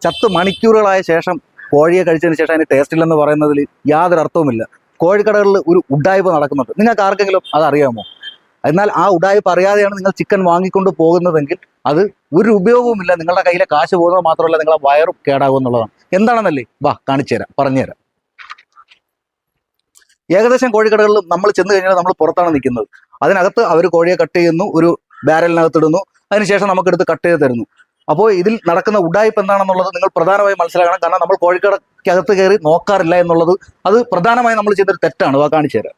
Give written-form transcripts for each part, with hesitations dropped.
ചത്ത് മണിക്കൂറുകളായ ശേഷം കോഴിയെ കഴിച്ചതിന് ശേഷം അതിന് ടേസ്റ്റ് ഇല്ലെന്ന് പറയുന്നതിൽ യാതൊരു അർത്ഥവുമില്ല. കോഴിക്കടകളിൽ ഒരു ഉഡായിപ്പ് നടക്കുന്നുണ്ട്. നിങ്ങൾക്ക് ആർക്കെങ്കിലും അതറിയാമോ? എന്നാൽ ആ ഉഡായിപ്പ് അറിയാതെയാണ് നിങ്ങൾ ചിക്കൻ വാങ്ങിക്കൊണ്ട് പോകുന്നതെങ്കിൽ അത് ഒരു ഉപയോഗവുമില്ല. നിങ്ങളുടെ കയ്യിലെ കാശ് പോകുന്നത് മാത്രമല്ല, നിങ്ങളെ വയറും കേടാകും എന്നുള്ളതാണ്. എന്താണെന്നല്ലേ, വാ കാണിച്ചു തരാം, പറഞ്ഞുതരാം. ഏകദേശം കോഴിക്കടകളിൽ നമ്മൾ ചെന്ന് കഴിഞ്ഞാൽ നമ്മൾ പുറത്താണ് നിൽക്കുന്നത്. അതിനകത്ത് അവർ കോഴിയെ കട്ട് ചെയ്യുന്നു, ഒരു ബാരലിനകത്ത് ഇടുന്നു, അതിനുശേഷം നമുക്കെടുത്ത് കട്ട് ചെയ്ത് തരുന്നു. അപ്പോൾ ഇതിൽ നടക്കുന്ന ഉഡായിപ്പ് എന്താണെന്നുള്ളത് നിങ്ങൾ പ്രധാനമായും മനസ്സിലാക്കണം. കാരണം നമ്മൾ കോഴിക്കടക്കകത്ത് കയറി നോക്കാറില്ല എന്നുള്ളത് അത് പ്രധാനമായും നമ്മൾ ചെയ്തൊരു തെറ്റാണ്. വാ കാണിച്ചു തരാം.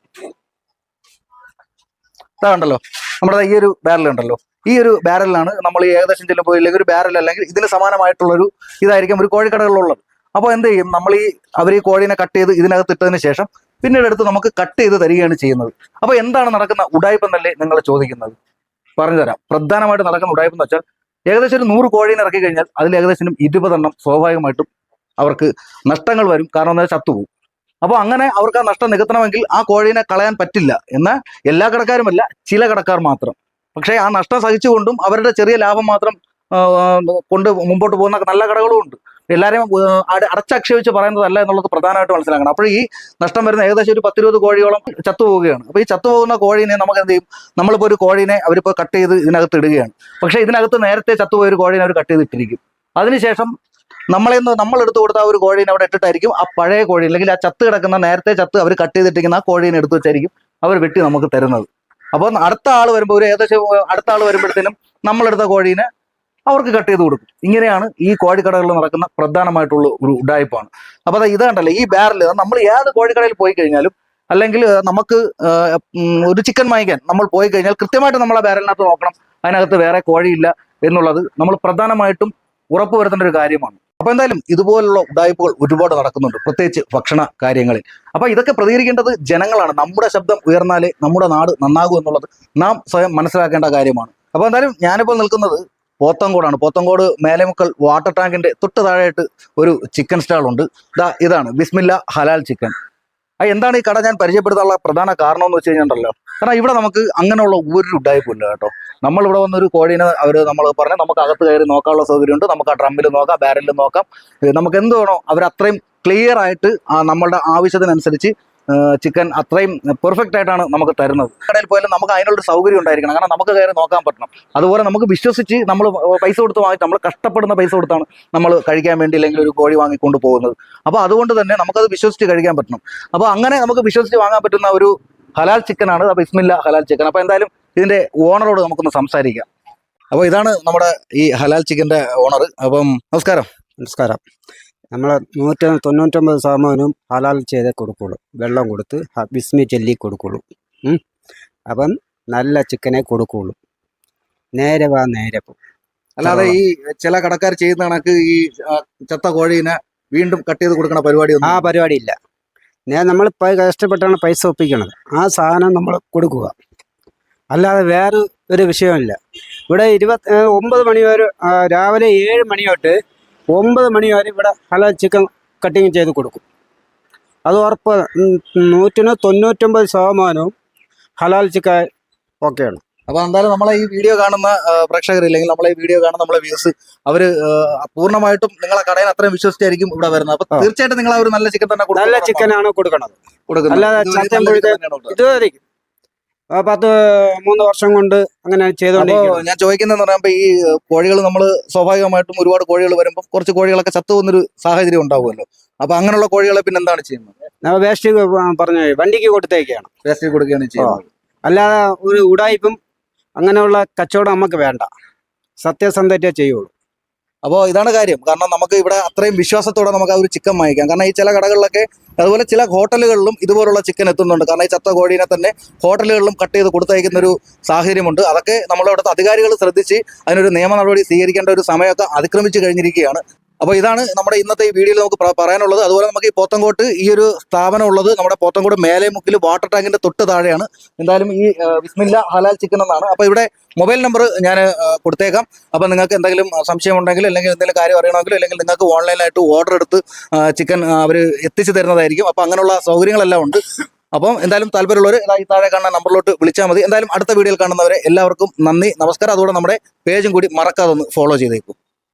ഇതാണ്ടല്ലോ, നമ്മുടെ ഈ ഒരു ബാരൽ ഉണ്ടല്ലോ, ഈ ഒരു ബാരലിലാണ് നമ്മൾ ഏകദേശം ചെല്ലുമ്പോൾ, ഇല്ലെങ്കിൽ ഒരു ബാരൽ അല്ലെങ്കിൽ ഇതിന് സമാനമായിട്ടുള്ളൊരു ഇതായിരിക്കും ഒരു കോഴിക്കടകളിലുള്ളത്. അപ്പോൾ എന്ത് ചെയ്യും, നമ്മൾ അവർ ഈ കോഴീനെ കട്ട് ചെയ്ത് ഇതിനകത്ത് ഇട്ടതിന് ശേഷം പിന്നീട് എടുത്ത് നമുക്ക് കട്ട് ചെയ്ത് തരികയാണ് ചെയ്യുന്നത്. അപ്പോൾ എന്താണ് നടക്കുന്ന ഉഡായിപ്പ് എന്നല്ലേ നിങ്ങൾ ചോദിക്കുന്നത്? പറഞ്ഞുതരാം. പ്രധാനമായിട്ട് നടക്കുന്ന ഉഡായിപ്പ് എന്ന് വെച്ചാൽ, ഏകദേശം ഒരു 100 കോഴീനെ ഇറക്കി കഴിഞ്ഞാൽ അതിൽ ഏകദേശം 20 എണ്ണം സ്വാഭാവികമായിട്ടും അവർക്ക് നഷ്ടങ്ങൾ വരും. കാരണം എന്താ, ചത്തുപോകും. അപ്പോൾ അങ്ങനെ അവർക്ക് ആ നഷ്ടം നികത്തണമെങ്കിൽ ആ കോഴീനെ കളയാൻ പറ്റില്ല. എന്നാൽ എല്ലാ കടക്കാരുമല്ല, ചില കടക്കാർ മാത്രം. പക്ഷേ ആ നഷ്ടം സഹിച്ചുകൊണ്ടും അവരുടെ ചെറിയ ലാഭം മാത്രം കൊണ്ട് മുമ്പോട്ട് പോകുന്ന നല്ല കടകളും ഉണ്ട്. എല്ലാവരെയും അടച്ചാക്ഷേപിച്ച് പറയുന്നതല്ല എന്നുള്ളത് പ്രധാനമായിട്ട് മനസ്സിലാക്കണം. അപ്പോൾ ഈ നഷ്ടം വരുന്ന ഏകദേശം ഒരു 10-20 കോഴിയോളം ചത്തുപോവുകയാണ്. അപ്പോൾ ഈ ചത്തുപോകുന്ന കോഴീനെ നമുക്ക് എന്ത് ചെയ്യും, നമ്മളിപ്പോൾ ഒരു കോഴീനെ അവരിപ്പോൾ കട്ട് ചെയ്ത് ഇതിനകത്ത് ഇടുകയാണ്. പക്ഷേ ഇതിനകത്ത് നേരത്തെ ചത്തുപോയ ഒരു കോഴീനെ അവർ കട്ട് ചെയ്തിട്ടിരിക്കും. അതിനുശേഷം നമ്മളെടുത്ത് കൊടുത്ത ആ ഒരു കോഴീനെ അവിടെ ഇട്ടിട്ടായിരിക്കും ആ പഴയ കോഴി, അല്ലെങ്കിൽ ആ ചത്ത് കിടക്കുന്ന നേരത്തെ ചത്ത് അവർ കട്ട് ചെയ്തിട്ടിരിക്കുന്ന ആ കോഴീനെ എടുത്ത് വെച്ചായിരിക്കും അവർ വെട്ടി നമുക്ക് തരുന്നത്. അപ്പോൾ അടുത്ത ആൾ വരുമ്പോൾ, ഒരു ഏകദേശം അടുത്ത ആൾ വരുമ്പോഴത്തേനും നമ്മളെടുത്ത കോഴീനെ അവർക്ക് കട്ട് ചെയ്ത് കൊടുക്കും. ഇങ്ങനെയാണ് ഈ കോഴിക്കടകളിൽ നടക്കുന്ന പ്രധാനമായിട്ടുള്ള ഒരു ഉഡായിപ്പാണ്. അപ്പോൾ അത് ഇതാണ്ടല്ലോ, ഈ ബാരൽ നമ്മൾ ഏത് കോഴിക്കടയിൽ പോയി കഴിഞ്ഞാലും, അല്ലെങ്കിൽ നമുക്ക് ഒരു ചിക്കൻ വാങ്ങിക്കാൻ നമ്മൾ പോയി കഴിഞ്ഞാൽ കൃത്യമായിട്ട് നമ്മൾ ആ ബാരലിനകത്ത് നോക്കണം, അതിനകത്ത് വേറെ കോഴിയില്ല എന്നുള്ളത് നമ്മൾ പ്രധാനമായിട്ടും ഉറപ്പുവരുത്തേണ്ട ഒരു കാര്യമാണ്. അപ്പോൾ എന്തായാലും ഇതുപോലുള്ള ഉഡായിപ്പുകൾ ഒരുപാട് നടക്കുന്നുണ്ട്, പ്രത്യേകിച്ച് ഭക്ഷണ കാര്യങ്ങളിൽ. അപ്പോൾ ഇതൊക്കെ പ്രതികരിക്കേണ്ടത് ജനങ്ങളാണ്. നമ്മുടെ ശബ്ദം ഉയർന്നാലേ നമ്മുടെ നാട് നന്നാകൂ എന്നുള്ളത് നാം സ്വയം മനസ്സിലാക്കേണ്ട കാര്യമാണ്. അപ്പോൾ എന്തായാലും ഞാനിപ്പോൾ നിൽക്കുന്നത് പോത്തങ്കോടാണ്. പോത്തങ്കോട് മേലെമുക്കൽ വാട്ടർ ടാങ്കിന്റെ തൊട്ട് താഴെയായിട്ട് ഒരു ചിക്കൻ സ്റ്റാൾ ഉണ്ട്. ഇതാണ് ബിസ്മില്ല ഹലാൽ ചിക്കൻ. എന്താണ് ഈ കട ഞാൻ പരിചയപ്പെടുത്താനുള്ള പ്രധാന കാരണം എന്ന് വെച്ച് കഴിഞ്ഞിട്ടുണ്ടല്ലോ, കാരണം ഇവിടെ നമുക്ക് അങ്ങനെയുള്ള ഒരു ഉഡായിപ്പും ഇല്ല കേട്ടോ. നമ്മളിവിടെ വന്നൊരു കോഴീനെ നമ്മൾ പറഞ്ഞാൽ നമുക്ക് അകത്ത് കയറി നോക്കാനുള്ള സൗകര്യമുണ്ട്. നമുക്ക് ആ ഡ്രമ്മിൽ നോക്കാം, ബാരലിൽ നോക്കാം, നമുക്ക് എന്ത് വേണോ അവർ അത്രയും ക്ലിയർ ആയിട്ട് നമ്മളുടെ ആവശ്യത്തിനനുസരിച്ച് ചിക്കൻ അത്രയും പെർഫെക്റ്റ് ആയിട്ടാണ് നമുക്ക് തരുന്നത്. കടയിൽ പോയാലും നമുക്ക് അതിനുള്ളൊരു സൗകര്യം ഉണ്ടായിരിക്കണം. കാരണം നമുക്ക് കയറി നോക്കാൻ പറ്റണം. അതുപോലെ നമുക്ക് വിശ്വസിച്ച് നമ്മൾ പൈസ കൊടുത്ത് വാങ്ങിയിട്ട്, നമ്മൾ കഷ്ടപ്പെടുന്ന പൈസ കൊടുത്താണ് നമ്മൾ കഴിക്കാൻ വേണ്ടി അല്ലെങ്കിൽ ഒരു കോഴി വാങ്ങിക്കൊണ്ട് പോകുന്നത്. അപ്പോൾ അതുകൊണ്ട് തന്നെ നമുക്കത് വിശ്വസിച്ച് കഴിക്കാൻ പറ്റണം. അപ്പോൾ അങ്ങനെ നമുക്ക് വിശ്വസിച്ച് വാങ്ങാൻ പറ്റുന്ന ഒരു ഹലാൽ ചിക്കനാണ് ബിസ്മില്ല ഹലാൽ ചിക്കൻ. അപ്പോൾ എന്തായാലും ഇതിൻ്റെ ഓണറോട് നമുക്കൊന്ന് സംസാരിക്കാം. അപ്പോൾ ഇതാണ് നമ്മുടെ ഈ ഹലാൽ ചിക്കൻ്റെ ഓണർ. അപ്പം നമസ്കാരം. നമസ്കാരം. നമ്മൾ 199% ഹലാൽ ചെയ്തേ കൊടുക്കുള്ളൂ. വെള്ളം കൊടുത്ത് ബിസ്മി ചൊല്ലി കൊടുക്കുള്ളൂ. അപ്പം നല്ല ചിക്കനെ കൊടുക്കുള്ളൂ. നേരെ വാ നേരെ പോ. അല്ലാതെ ഈ ചില കടക്കാർ ചെയ്യുന്ന കണക്ക് ഈ ചത്ത കോഴീനെ വീണ്ടും കട്ട് ചെയ്ത് കൊടുക്കുന്ന പരിപാടി ആ പരിപാടി ഇല്ല. നമ്മൾ കഷ്ടപ്പെട്ടാണ് പൈസ ഒപ്പിക്കണത്. ആ സാധനം നമ്മൾ കൊടുക്കുക, അല്ലാതെ വേറെ ഒരു വിഷയമില്ല. ഇവിടെ 9 മണി വരെ, രാവിലെ 7 മണി തൊട്ട് 9 മണി വരെ ഇവിടെ ഹലാൽ ചിക്കൻ കട്ടിങ് ചെയ്ത് കൊടുക്കും. അത് ഉറപ്പ്. 199% ഹലാൽ ചിക്കൻ ഓക്കെയാണ്. അപ്പോൾ എന്തായാലും നമ്മളെ ഈ വീഡിയോ കാണുന്ന പ്രേക്ഷകരില്ലെങ്കിൽ നമ്മളെ ഈ വീഡിയോ കാണുന്ന നമ്മളെ വ്യൂസ്, അവര് പൂർണ്ണമായിട്ടും നിങ്ങളെ കടയിൽ അത്രയും വിശ്വസിച്ചായിരിക്കും ഇവിടെ വരുന്നത്. അപ്പൊ തീർച്ചയായിട്ടും നിങ്ങൾ ഒരു നല്ല ചിക്കൻ തന്നെ നല്ല ചിക്കനാണ് കൊടുക്കുന്നത്. അല്ലാതെ ഇതുവരെ 3 വർഷം കൊണ്ട് അങ്ങനെ ചെയ്തോണ്ടിരിക്കും. ഞാൻ ചോദിക്കുന്നതെന്ന് പറയുമ്പോൾ, ഈ കോഴികൾ നമ്മൾ സ്വാഭാവികമായിട്ടും ഒരുപാട് കോഴികൾ വരുമ്പോൾ കുറച്ച് കോഴികളൊക്കെ ചത്തു പോകുന്നൊരു സാഹചര്യം ഉണ്ടാവുമല്ലോ. അപ്പൊ അങ്ങനെയുള്ള കോഴികളെ പിന്നെ എന്താണ് ചെയ്യുന്നത്? വേസ്റ്റ് പറഞ്ഞു വണ്ടിക്ക് കൊടുത്തേക്കാണ്. വേസ്റ്റ് കൊടുക്കുകയാണ് ചെയ്യുന്നത്. അല്ലാതെ ഒരു ഉടായിപ്പും അങ്ങനെയുള്ള കച്ചവടം നമുക്ക് വേണ്ട. സത്യസന്ധത ചെയ്യുള്ളൂ. അപ്പോൾ ഇതാണ് കാര്യം. കാരണം നമുക്ക് ഇവിടെ അത്രയും വിശ്വാസത്തോടെ നമുക്ക് ആ ഒരു ചിക്കൻ വാങ്ങിക്കാം. കാരണം ഈ ചില കടകളിലൊക്കെ, അതുപോലെ ചില ഹോട്ടലുകളിലും ഇതുപോലുള്ള ചിക്കൻ എത്തുന്നുണ്ട്. കാരണം ഈ ചത്ത കോഴീനെ തന്നെ ഹോട്ടലുകളിലും കട്ട് ചെയ്ത് കൊടുത്തയക്കുന്ന ഒരു സാഹചര്യമുണ്ട്. അതൊക്കെ നമ്മളിവിടുത്തെ അധികാരികൾ ശ്രദ്ധിച്ച് അതിനൊരു നിയമ നടപടി സ്വീകരിക്കേണ്ട ഒരു സമയമൊക്കെ അതിക്രമിച്ചു കഴിഞ്ഞിരിക്കുകയാണ്. അപ്പോൾ ഇതാണ് നമ്മുടെ ഇന്നത്തെ ഈ വീഡിയോയിൽ നമുക്ക് പറയാനുള്ളത്. അതുപോലെ നമുക്ക് ഈ പോത്തങ്കോട്ട് ഈ ഒരു സ്ഥാപനം ഉള്ളത് നമ്മുടെ പോത്തങ്കോട് മേലെമുക്കിൽ വാട്ടർ ടാങ്കിന്റെ തൊട്ട് താഴെയാണ്. എന്തായാലും ഈ ബിസ്മില്ല ഹലാൽ ചിക്കൻ എന്നാണ്. അപ്പോൾ ഇവിടെ മൊബൈൽ നമ്പർ ഞാൻ കൊടുത്തേക്കാം. അപ്പോൾ നിങ്ങൾക്ക് എന്തെങ്കിലും സംശയം ഉണ്ടെങ്കിൽ, അല്ലെങ്കിൽ എന്തെങ്കിലും കാര്യം അറിയണമെങ്കിൽ, അല്ലെങ്കിൽ നിങ്ങൾക്ക് ഓൺലൈനായിട്ട് ഓർഡർ എടുത്ത് ചിക്കൻ അവർ എത്തിച്ചു തരുന്നതായിരിക്കും. അപ്പോൾ അങ്ങനെയുള്ള സൗകര്യങ്ങളെല്ലാം ഉണ്ട്. അപ്പം എന്തായാലും താല്പര്യമുള്ളവർ ഈ താഴെ കാണുന്ന നമ്പറിലോട്ട് വിളിച്ചാൽ മതി. എന്തായാലും അടുത്ത വീഡിയോയിൽ കാണുന്നവരെ എല്ലാവർക്കും നന്ദി, നമസ്കാരം. അതുകൂടെ നമ്മുടെ പേജും കൂടി മറക്കാതെ ഒന്ന് ഫോളോ ചെയ്തേക്കും.